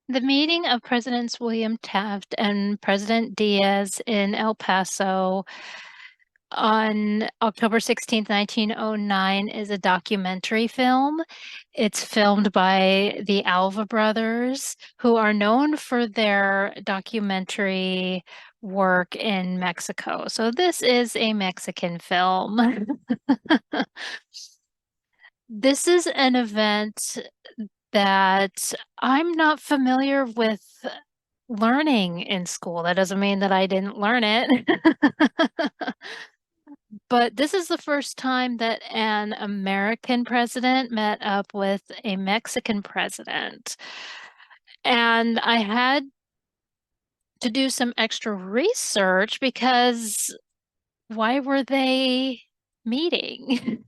The meeting of Presidents William Taft and President Diaz in El Paso on October 16th, 1909 is a documentary film. It's filmed by the Alva brothers, who are known for their documentary work in Mexico. So this is a Mexican film. This is an event that I'm not familiar with learning in school. That doesn't mean that I didn't learn it. But this is the first time that an American president met up with a Mexican president. And I had to do some extra research because why were they meeting?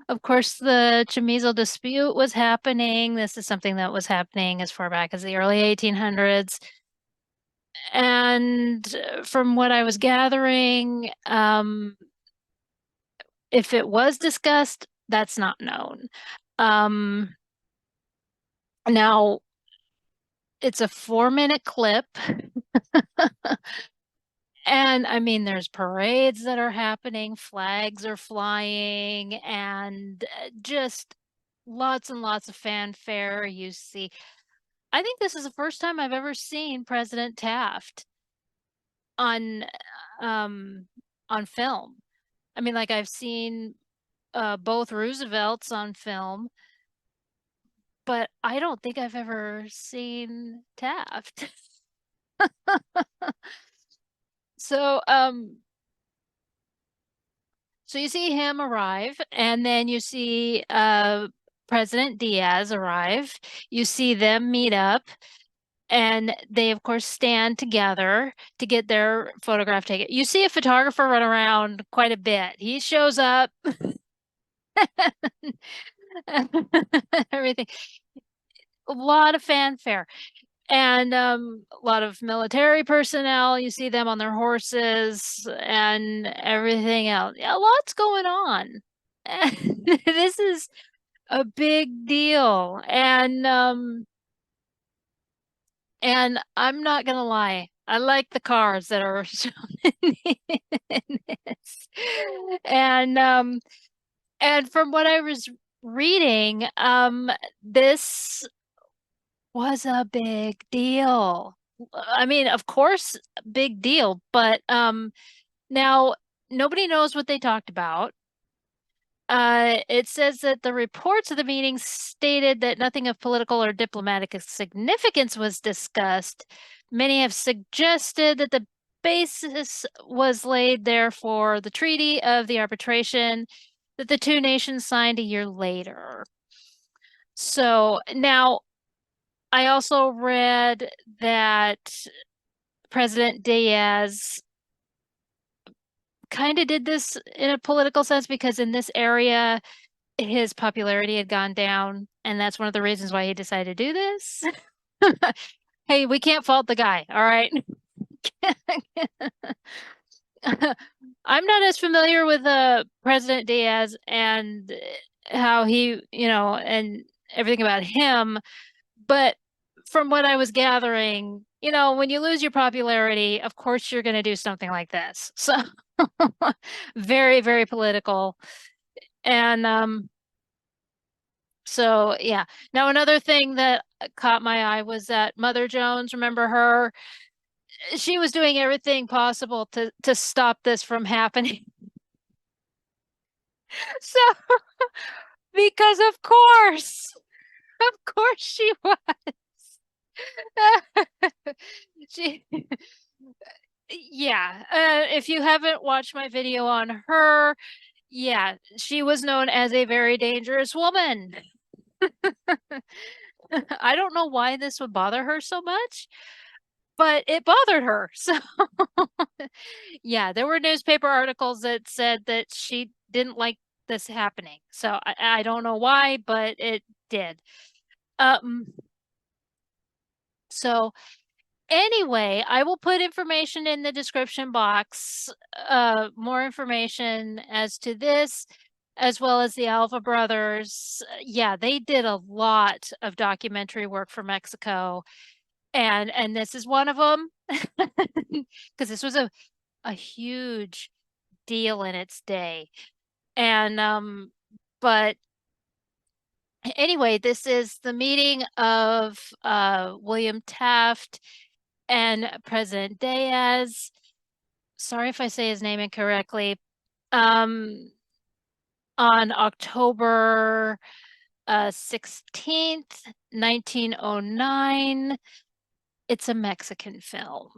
Of course, the Chamizo dispute was happening. This is something that was happening as far back as the early 1800s. And from what I was gathering, if it was discussed, that's not known. Um, Now, it's a 4-minute clip. And I mean, there's parades that are happening, flags are flying, and just lots and lots of fanfare. You see, I think this is the first time I've ever seen President Taft on um on film. I mean, like I've seen both Roosevelts on film, but I don't think I've ever seen Taft. So, so you see him arrive, and then you see President Diaz arrive. You see them meet up, and they, of course, stand together to get their photograph taken. You see a photographer run around quite a bit. He shows up, everything, a lot of fanfare. And a lot of military personnel. You see them on their horses and everything else. Yeah, a lot's going on. This is a big deal. And I'm not gonna lie, I like the cars that are shown in this. And um and from what I was reading, this was a big deal. I mean, of course, big deal, but now nobody knows what they talked about. It says that the reports of the meeting stated that nothing of political or diplomatic significance was discussed. Many have suggested that the basis was laid there for the Treaty of the Arbitration that the two nations signed a year later. So now I also read that President Diaz kind of did this in a political sense because in this area, his popularity had gone down, and that's one of the reasons why he decided to do this. Hey, we can't fault the guy, all right? I'm not as familiar with President Diaz and how he, and everything about him, but from what I was gathering, when you lose your popularity, of course you're going to do something like this. So very, very political. And so yeah. Now another thing that caught my eye was that Mother Jones, remember her? She was doing everything possible to stop this from happening. So because of course she was. She yeah, if you haven't watched my video on her, yeah, she was known as a very dangerous woman. I don't know why this would bother her so much, but it bothered her. So, yeah, there were newspaper articles that said that she didn't like this happening. So I don't know why, but it did. Um, so anyway, I will put information in the description box, more information as to this. as well as the Alva brothers. Yeah, they did a lot of documentary work for Mexico, and this is one of them because this was a huge deal in its day. And but anyway, this is the meeting of William Taft and President Diaz. Sorry if I say his name incorrectly. Um, on October 16th, 1909. It's a Mexican film.